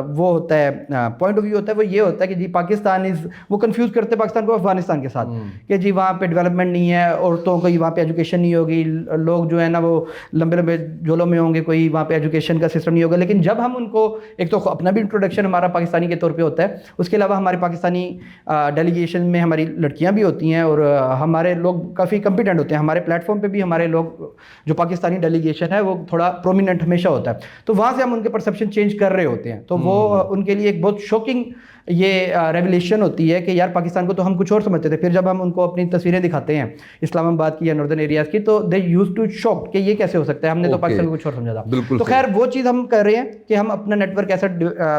वो होता है, पॉइंट ऑफ व्यू होता है, वो ये होता है कि जी पाकिस्तान वो कन्फ्यूज़ करते हैं पाकिस्तान को अफगानिस्तान के साथ, कि जी वहाँ पे डेवलपमेंट नहीं है, औरतों को वहाँ पे एजुकेशन नहीं होगी, लोग जो है ना वो लंबे लंबे झोलों में होंगे, कोई वहाँ पे एजुकेशन का सिस्टम नहीं होगा। लेकिन जब हम उनको, एक तो अपना भी इंट्रोडक्शन हमारा पाकिस्तानी के तौर पे होता है, उसके अलावा हमारे पाकिस्तानी डेलीगेशन में हमारी लड़कियां भी होती हैं, और हमारे लोग काफ़ी कॉम्पिटेंट होते हैं। हमारे प्लेटफॉर्म पे भी हमारे लोग, जो पाकिस्तानी डेलीगेशन है वो थोड़ा प्रोमिनेंट हमेशा होता है। तो वहाँ से हम उनके परसेप्शन चेंज कर रहे होते हैं, तो वो उनके लिए एक बहुत शॉकिंग ये रेवलेशन होती है कि यार पाकिस्तान को तो हम कुछ और समझते थे। फिर जब हम उनको अपनी तस्वीरें दिखाते हैं इस्लामाबाद की या नॉर्दर्न एरियाज़ की, तो दे यूज टू शॉक कि ये कैसे हो सकता है, हमने तो पाकिस्तान को कुछ और समझा था। तो खैर वो चीज़ हम कर रहे हैं कि हम अपना नेटवर्क ऐसा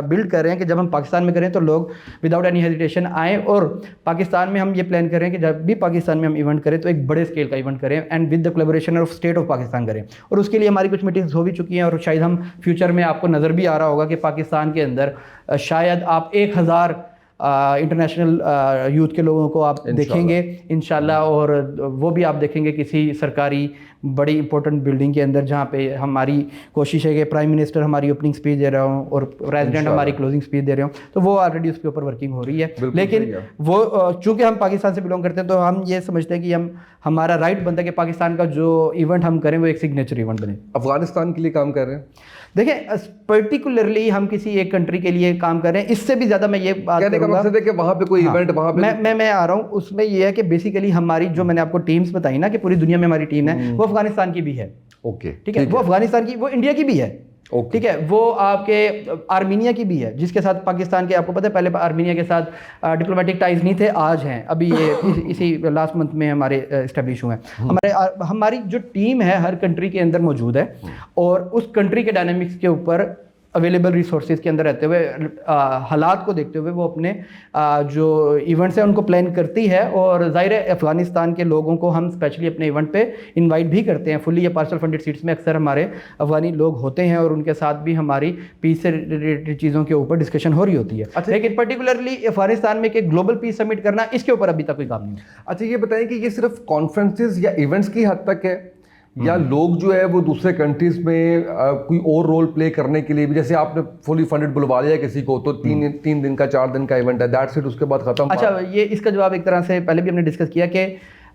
बिल्ड कर रहे हैं कि जब हम पाकिस्तान में करें तो लोग विदाउट एनी हेजिटेशन आएँ। और पाकिस्तान में हम ये प्लान कर रहे हैं कि जब भी पाकिस्तान में हम इवेंट करें तो एक बड़े स्केल का इवेंट करें, and with the collaboration of state of Pakistan करें। और उसके लिए हमारी कुछ मीटिंग्स हो भी चुकी हैं, और शायद हम फ्यूचर में, आपको नज़र भी आ रहा होगा कि पाकिस्तान के अंदर शायद आप 1000 इंटरनेशनल यूथ के लोगों को आप देखेंगे इंशाल्लाह। और वो भी आप देखेंगे किसी सरकारी बड़ी इंपॉर्टेंट बिल्डिंग के अंदर, जहाँ पे हमारी कोशिश है कि प्राइम मिनिस्टर हमारी ओपनिंग स्पीच दे रहा हूँ और प्रेसिडेंट हमारी क्लोजिंग स्पीच दे रहे हो, तो वो ऑलरेडी उसके ऊपर वर्किंग हो रही है। लेकिन वो चूंकि हम पाकिस्तान से बिलोंग करते हैं तो हम ये समझते हैं कि हमारा राइट बनता है कि पाकिस्तान का जो इवेंट हम करें वो एक सिग्नेचर इवेंट बने। अफगानिस्तान के लिए काम कर रहे हैं? देखिए, पर्टिकुलरली हम किसी एक कंट्री के लिए काम कर रहे हैं, इससे भी ज़्यादा मैं ये बात करूंगा कि वहाँ पे कोई इवेंट, वहाँ पे मैं आ रहा हूँ उसमें ये है कि बेसिकली हमारी जो मैंने आपको टीम्स बताई ना कि पूरी दुनिया में हमारी टीम है, वो अफगानिस्तान की भी है। ओके, ठीक है, वो अफगानिस्तान की, वो इंडिया की भी है। ठीक है, वो आपके आर्मीनिया की भी है, जिसके साथ पाकिस्तान के, आपको पता है पहले आर्मीनिया के साथ डिप्लोमेटिक टाइज नहीं थे, आज हैं। अभी ये इसी लास्ट मंथ में हमारे इस्टेब्लिश हुए हैं। हमारी जो टीम है हर कंट्री के अंदर मौजूद है और उस कंट्री के डायनामिक्स के ऊपर अवेलेबल रिसोर्सेज के अंदर रहते हुए, हालात को देखते हुए वो अपने जो इवेंट्स हैं उनको प्लान करती है। और ज़ाहिर है अफगानिस्तान के लोगों को हम स्पेशली अपने इवेंट पे इनवाइट भी करते हैं। फुल्ली या पार्शल फंडेड सीट्स में अक्सर हमारे अफगानी लोग होते हैं और उनके साथ भी हमारी पीस से रिलेटेड चीज़ों के ऊपर डिस्कशन हो रही होती है। अच्छा, लेकिन पर्टिकुलरली अफगानिस्तान में एक ग्लोबल पीस समिट करना, इसके ऊपर अभी तक कोई काम नहीं है। अच्छा, ये बताएं कि ये सिर्फ कॉन्फ्रेंसेस या इवेंट्स की हद तक है या लोग जो है वो दूसरे कंट्रीज में कोई और रोल प्ले करने के लिए भी, जैसे आपने फुली फंडेड बुलवा लिया किसी को तो 3 दिन का 4 दिन का इवेंट है, दैट्स इट, उसके बाद खत्म। अच्छा, ये इसका जवाब एक तरह से पहले भी हमने डिस्कस किया कि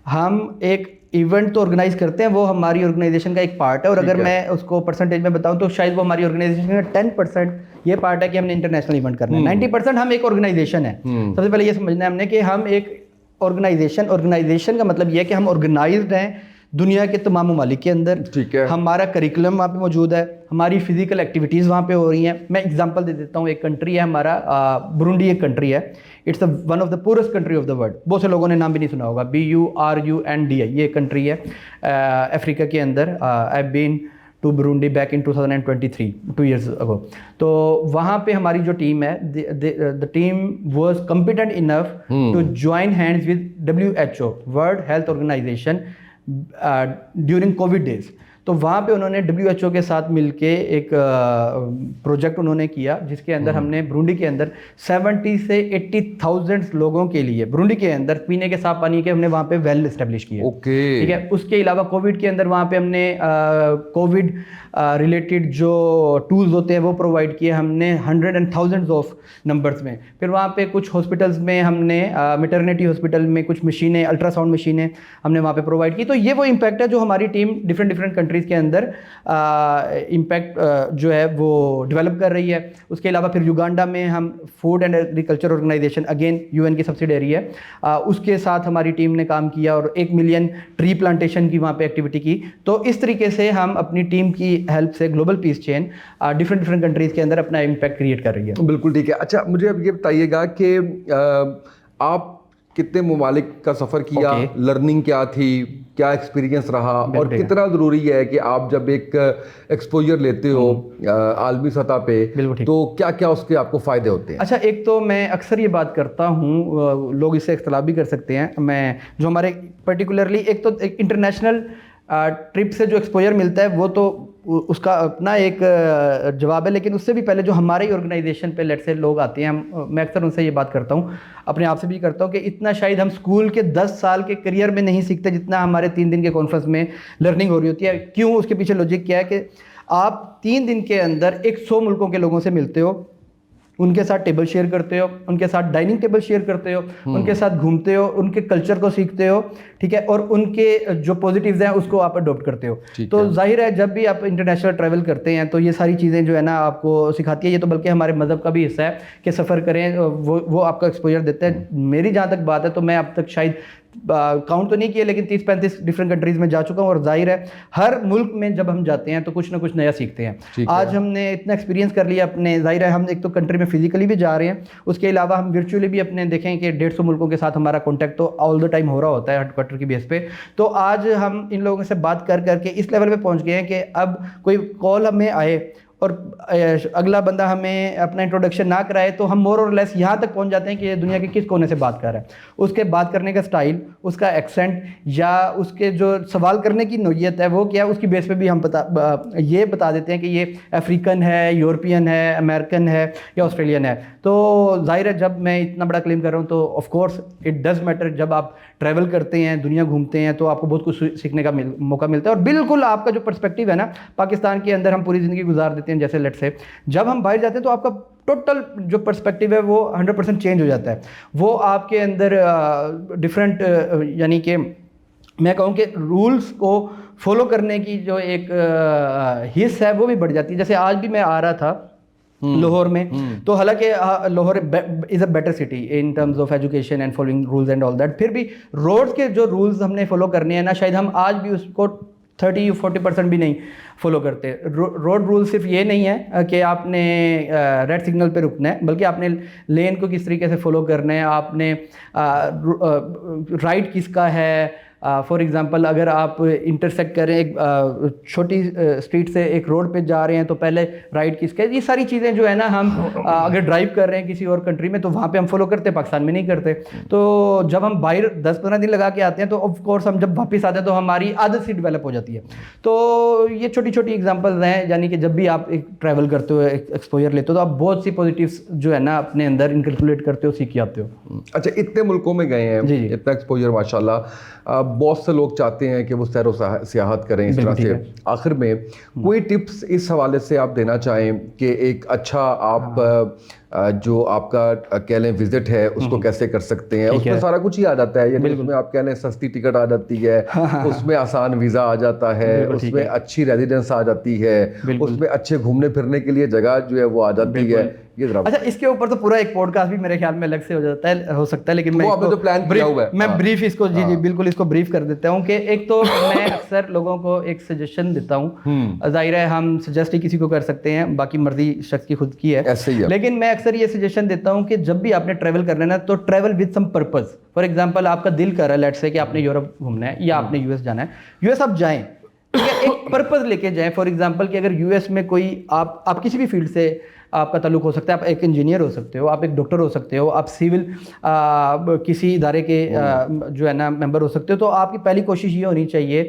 हम एक इवेंट तो ऑर्गेनाइज करते हैं, वो हमारी ऑर्गेनाइजेशन का एक पार्ट है। और अगर मैं उसको परसेंटेज में बताऊं तो शायद वो हमारी ऑर्गेनाइजेशन का 10% ये पार्ट है कि हमने इंटरनेशनल इवेंट करना है। 90% हम एक ऑर्गेनाइजेशन है। सबसे पहले ये समझना है हमने कि हम एक ऑर्गेनाइजेशन का मतलब ये है कि हम ऑर्गेनाइज्ड हैं दुनिया के तमाम ममालिक के अंदर। ठीक है, हमारा करिकुलम वहाँ पे मौजूद है, हमारी फिजिकल एक्टिविटीज़ वहाँ पे हो रही हैं। मैं एग्जांपल दे देता हूँ, एक कंट्री है हमारा बुरुंडी, एक कंट्री है, it's one of the poorest country of the world. बहुत से लोगों ने नाम भी नहीं सुना होगा, BURUNDI, ये कंट्री है अफ्रीका के अंदर। I been to Burundi back in 2023, 2 years ago। तो वहाँ पे हमारी जो टीम है, the team was competent enough to join hands with WHO, World Health Organization, during COVID days. तो वहाँ पे उन्होंने WHO के साथ मिलके एक प्रोजेक्ट उन्होंने किया, जिसके अंदर हमने बुरुंडी के अंदर 70 से 80,000 लोगों के लिए बुरुंडी के अंदर पीने के साफ पानी के हमने वहाँ पे वेल एस्टेब्लिश किए। ओके, ठीक है। उसके अलावा कोविड के अंदर वहाँ पे हमने कोविड रिलेटेड जो टूल्स होते हैं वो प्रोवाइड किए हमने, 100 and thousands ऑफ नंबर्स में। फिर वहाँ पे कुछ हॉस्पिटल्स में हमने मैटरनिटी हॉस्पिटल में कुछ मशीनें, अल्ट्रासाउंड मशीनें हमने वहाँ पे प्रोवाइड की। तो ये वो इम्पैक्ट है जो हमारी टीम डिफरेंट कंट्रीज़ के अंदर इम्पैक्ट जो है वो डेवलप कर रही है। उसके अलावा फिर युगांडा में हम food and agriculture organization, again UN की सब्सिडरी है, उसके साथ हमारी टीम ने काम किया और 1 मिलियन ट्री प्लांटेशन की वहाँ पे एक्टिविटी की। तो इस तरीके से हम अपनी टीम की हेल्प से global peace chain different countries के अंदर अपना इम्पैक्ट क्रिएट कर रही है। बिल्कुल ठीक है। अच्छा, मुझे अब ये बताइएगा कि आप कितने ममालिक का सफ़र किया, लर्निंग क्या थी, क्या एक्सपीरियंस रहा, और कितना ज़रूरी है कि आप जब एक एक्सपोजर लेते हो आलमी सतह पे तो क्या क्या उसके आपको फ़ायदे होते हैं? अच्छा, एक तो मैं अक्सर ये बात करता हूँ, लोग इससे इख्तलाफ भी कर सकते हैं, मैं जो हमारे पर्टिकुलरली एक तो इंटरनेशनल ट्रिप से जो एक्सपोजर मिलता है वो तो उसका अपना एक जवाब है। लेकिन उससे भी पहले जो हमारे ऑर्गेनाइजेशन पे लेट से लोग आते हैं, मैं अक्सर उनसे ये बात करता हूँ, अपने आप से भी करता हूँ कि इतना शायद हम स्कूल के 10 साल के करियर में नहीं सीखते जितना हमारे 3 दिन के कॉन्फ्रेंस में लर्निंग हो रही होती है। क्यों? उसके पीछे लॉजिक क्या है कि आप 3 दिन के अंदर 100 मुल्कों के लोगों से मिलते हो, उनके साथ टेबल शेयर करते हो, उनके साथ डाइनिंग टेबल शेयर करते हो, उनके साथ घूमते हो, उनके कल्चर को सीखते हो, ठीक है, और उनके जो पॉजिटिव्स हैं उसको आप अडॉप्ट करते हो। तो जाहिर है जब भी आप इंटरनेशनल ट्रैवल करते हैं तो ये सारी चीज़ें जो है ना आपको सिखाती है। ये तो बल्कि हमारे मज़हब का भी हिस्सा है कि सफ़र करें, वो आपका एक्सपोजर देता है। मेरी जहाँ तक बात है तो मैं अब तक शायद काउंट तो नहीं किया लेकिन 30-35 डिफरेंट कंट्रीज़ में जा चुका हूँ। और जाहिर है हर मुल्क में जब हम जाते हैं तो कुछ ना कुछ नया सीखते हैं। आज हमने इतना एक्सपीरियंस कर लिया अपने, जाहिर है हम एक तो कंट्री में फिजिकली भी जा रहे हैं, उसके अलावा हम वर्चुअली भी अपने देखें कि 150 मुल्कों के साथ हमारा कॉन्टैक्ट तो ऑल द टाइम हो रहा होता है हेडक्वार्टर की बेस पे। तो आज हम इन लोगों से बात कर करके इस लेवल पे पहुंच गए हैं कि अब कोई कॉल हमें आए और अगला बंदा हमें अपना इंट्रोडक्शन ना कराए तो हम मोर और लेस यहाँ तक पहुँच जाते हैं कि ये दुनिया के किस कोने से बात कर रहा है। उसके बात करने का स्टाइल, उसका एक्सेंट या उसके जो सवाल करने की नोयत है वो क्या है, उसकी बेस पे भी हम ये बता देते हैं कि ये अफ्रीकन है, यूरोपियन है, अमेरिकन है या ऑस्ट्रेलियन है। तो जाहिर है जब मैं इतना बड़ा क्लेम कर रहा हूँ तो of course it does matter. जब आप ट्रैवल करते हैं, दुनिया घूमते हैं, तो आपको बहुत कुछ सीखने का मौका मिलता है। और बिल्कुल आपका जो पर्सपेक्टिव है ना, पाकिस्तान के अंदर हम पूरी ज़िंदगी गुजार देते हैं जैसे लेट से, जब हम बाहर जाते हैं तो आपका टोटल जो पर्सपेक्टिव है वो 100% चेंज हो जाता है। वो आपके अंदर डिफरेंट यानी कि मैं कहूँ कि रूल्स को फॉलो करने की जो एक हिस्स है वो भी बढ़ जाती है। जैसे आज भी मैं आ रहा था लाहौर में, तो हालांकि Lahore is a better city in terms of education and following rules and all that, फिर भी रोड्स के जो रूल्स हमने फॉलो करने हैं ना, शायद हम आज भी उसको 30-40% भी नहीं फॉलो करते। रोड रूल सिर्फ ये नहीं है कि आपने रेड सिग्नल पे रुकना है, बल्कि आपने लेन को किस तरीके से फॉलो करना है, आपने राइट किसका है। फॉर एग्जांपल अगर आप इंटरसेक्ट करें एक छोटी स्ट्रीट से एक रोड पे जा रहे हैं तो पहले राइट किसका है। ये सारी चीज़ें जो है ना, हम अगर ड्राइव कर रहे हैं किसी और कंट्री में तो वहाँ पे हम फॉलो करते हैं, पाकिस्तान में नहीं करते। तो जब हम बाहर 10-15 दिन लगा के आते हैं तो ऑफ कोर्स हम जब वापस आते हैं तो हमारी आदत सी डेवलप हो जाती है। तो ये छोटी छोटी एग्जांपल्स हैं, यानी कि जब भी आप एक ट्रैवल करते हो, एक्सपोजर लेते हो, तो आप बहुत सी पॉजिटिव्स जो है ना अपने अंदर इनकलकुलेट करते हो, सीख के आते हो। अच्छा, इतने मुल्कों में गए हैं, इतना एक्सपोजर माशाल्लाह, बहुत से लोग चाहते हैं कि वो सैर व सियाहत करें इस तरह से। आखिर में कोई टिप्स इस हवाले से आप देना चाहें कि एक अच्छा आप जो आपका कह लें विजिट है उसको कैसे कर सकते हैं? उसमें सारा कुछ ही आ जाता है, यानी उसमें आप कह लें सस्ती टिकट आ जाती है, उसमें आसान वीज़ा आ जाता है, उसमें अच्छी रेजिडेंस आ जाती है, उसमें अच्छे घूमने फिरने के लिए जगह जो है वो आ जाती है। ये अच्छा, इसके ऊपर तो पूरा एक पॉडकास्ट भी मेरे ख्याल में अलग से हो सकता है, लेकिन मैं आपने तो प्लान किया हुआ है। मैं ब्रीफ इसको जी बिल्कुल इसको ब्रीफ कर देता हूँ कि एक तो मैं अक्सर लोगों को एक सजेशन देता हूँ। जाहिर है हम सजेस्ट ही किसी को कर सकते हैं, बाकी मर्जी शख्स की खुद की है, ऐसे ही है। लेकिन मैं अक्सर ये सजेशन देता हूँ कि जब भी आपने ट्रैवल करना है ना, तो travel with some purpose. For example आपका दिल कर रहा है लेट्स से कि आपने यूरोप घूमना है या आपने यूएस जाना है, यूएस आप जाएं, एक पर्पस लेके जाएं। फॉर एग्जांपल कि अगर यूएस में कोई आप किसी भी फील्ड से आपका ताल्लुक हो सकता है, आप एक इंजीनियर हो सकते हो, आप एक डॉक्टर हो सकते हो, आप सिविल किसी इदारे के जो है ना मेंबर हो सकते हो। तो आपकी पहली कोशिश ये होनी चाहिए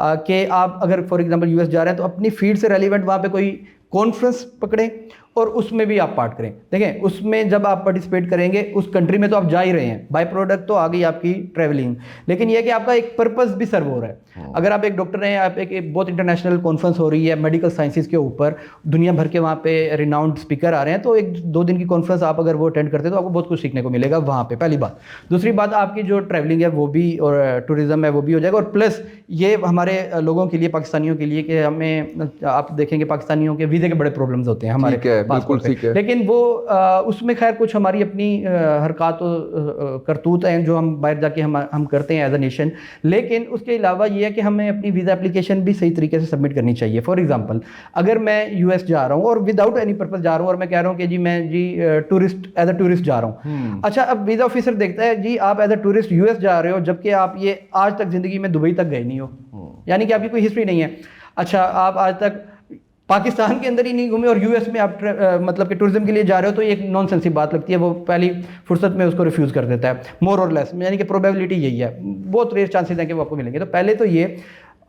कि आप अगर फॉर एग्जांपल यूएस जा रहे हैं तो अपनी फील्ड से रेलिवेंट वहाँ पे कोई कॉन्फ्रेंस पकड़ें और उसमें भी आप पार्ट करें। देखें, उसमें जब आप पार्टिसिपेट करेंगे उस कंट्री में तो आप जा ही रहे हैं, बाय प्रोडक्ट तो आ गई आपकी ट्रैवलिंग, लेकिन यह कि आपका एक पर्पस भी सर्व हो रहा है। अगर आप एक डॉक्टर हैं, आप एक बहुत इंटरनेशनल कॉन्फ्रेंस हो रही है मेडिकल साइंसेज के ऊपर, दुनिया भर के वहाँ पे रिनाउंड स्पीकर आ रहे हैं, तो 1-2 दिन की कॉन्फ्रेंस आप अगर वो अटेंड करते हैं तो आपको बहुत कुछ सीखने को मिलेगा वहाँ पे, पहली बात। दूसरी बात, आपकी जो ट्रैवलिंग है वो भी और टूरिज्म है वो भी हो जाएगा। और प्लस ये हमारे लोगों के लिए, पाकिस्तानियों के लिए, कि हमें आप देखेंगे पाकिस्तानियों के वीज़े के बड़े प्रॉब्लम्स होते हैं हमारे पासपोर्ट पे, लेकिन वो उसमें खैर कुछ हमारी अपनी हरकत करतूत हैं जो हम बाहर जाके हम करते हैं एज अ नेशन। लेकिन उसके अलावा ये है कि हमें अपनी वीज़ा एप्लीकेशन भी सही तरीके से सबमिट करनी चाहिए। फॉर एग्जांपल अगर मैं यूएस जा रहा हूँ और विदाउट एनी पर्पस जा रहा हूँ और मैं कह रहा हूँ कि जी मैं टूरिस्ट एज अ टूरिस्ट जा रहा हूँ, अच्छा, अब वीज़ा ऑफिसर देखता है जी आप एज अ टूरिस्ट यूएस जा रहे हो, जबकि आप ये आज तक ज़िंदगी में दुबई तक गए नहीं हो, यानी कि आपकी कोई हिस्ट्री नहीं है। अच्छा, आप आज तक पाकिस्तान के अंदर ही नहीं घूमे और यूएस में आप मतलब कि टूरिज्म के लिए जा रहे हो, तो ये एक नॉनसेंस की बात लगती है। वो पहली फुर्सत में उसको रिफ्यूज़ कर देता है, मोर और लेस, यानी कि प्रोबेबिलिटी यही है, बहुत रेयर चांसेस हैं कि वो आपको मिलेंगे। तो पहले तो ये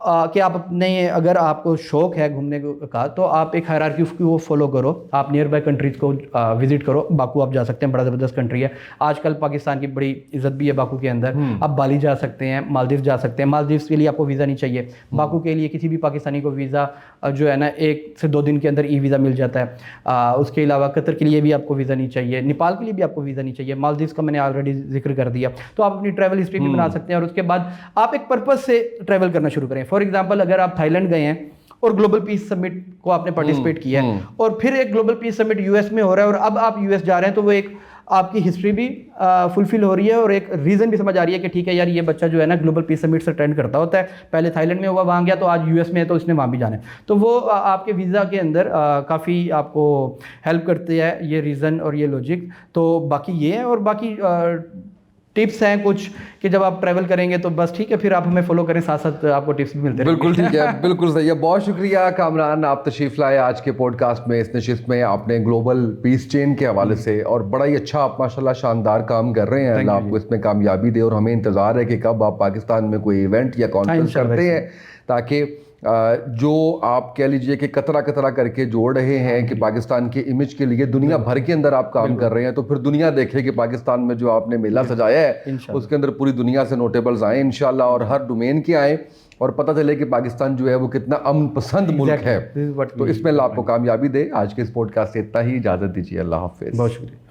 कि आप अपने, अगर आपको शौक है घूमने का, तो आप एक हायरार्की को फॉलो करो, आप नियर बाय कंट्रीज़ को विजिट करो। बाकू आप जा सकते हैं, बड़ा ज़बरदस्त कंट्री है, आजकल पाकिस्तान की बड़ी इज्जत भी है बाकू के अंदर। आप बाली जा सकते हैं, मालदीव जा सकते हैं। मालदीव के लिए आपको वीज़ा नहीं चाहिए, बाकू के लिए किसी भी पाकिस्तानी को वीज़ा जो है ना 1 से 2 दिन के अंदर ई वीज़ा मिल जाता है। उसके अलावा कतर के लिए भी आपको वीज़ा नहीं चाहिए, नेपाल के लिए भी आपको वीज़ा नहीं चाहिए, मालदीव का मैंने ऑलरेडी जिक्र कर दिया। तो आप अपनी ट्रैवल हिस्ट्री भी बना सकते हैं और उसके बाद आप एक पर्पज़ से ट्रैवल करना शुरू करें। फॉर एग्जांपल अगर आप थाईलैंड गए हैं और ग्लोबल पीस समिट को आपने पार्टिसिपेट किया है और फिर एक ग्लोबल पीस समिट यूएस में हो रहा है और अब आप यूएस जा रहे हैं, तो वो एक आपकी हिस्ट्री भी फुलफिल हो रही है और एक रीज़न भी समझ आ रही है कि ठीक है यार, ये बच्चा जो है ना ग्लोबल पीस समिट से अटेंड करता होता है, पहले थाईलैंड में हुआ, वहाँ गया, तो आज यूएस में है, तो इसने वहाँ भी जाना है। तो वो आपके वीज़ा के अंदर काफ़ी आपको हेल्प करती है ये रीज़न और ये लॉजिक। तो बाकी ये है, और बाकी टिप्स हैं कुछ कि जब आप ट्रैवल करेंगे तो बस ठीक है, फिर आप हमें फॉलो करें, साथ साथ आपको टिप्स भी मिलते बिल्कुल ठीक है, बिल्कुल सही है। बहुत शुक्रिया कामरान, आप तशरीफ लाए आज के पॉडकास्ट में, इस नशिस्त में। आपने ग्लोबल पीस चेन के हवाले से और बड़ा ही अच्छा, आप माशाल्लाह शानदार काम कर रहे हैं। अल्लाह आपको इसमें कामयाबी दे, और हमें इंतज़ार है कि कब आप पाकिस्तान में कोई इवेंट या कॉन्फ्रेंस इंशाल्लाह करते हैं, ताकि जो आप कह लीजिए कि कतरा कतरा करके जोड़ रहे हैं कि पाकिस्तान के इमेज के लिए दुनिया भर के अंदर आप काम कर रहे हैं, तो फिर दुनिया देखे कि पाकिस्तान में जो आपने मेला सजाया है उसके अंदर पूरी दुनिया से नोटेबल्स आए इंशाल्लाह, और हर डोमेन के आए, और पता चले कि पाकिस्तान जो है वो कितना अमन पसंद मुल्क है। तो इसमें अल्लाह आपको कामयाबी दे। आज के इस पॉडकास्ट से इतना ही, इजाज़त दीजिए, अल्लाह हाफिज़। बहुत शुक्रिया।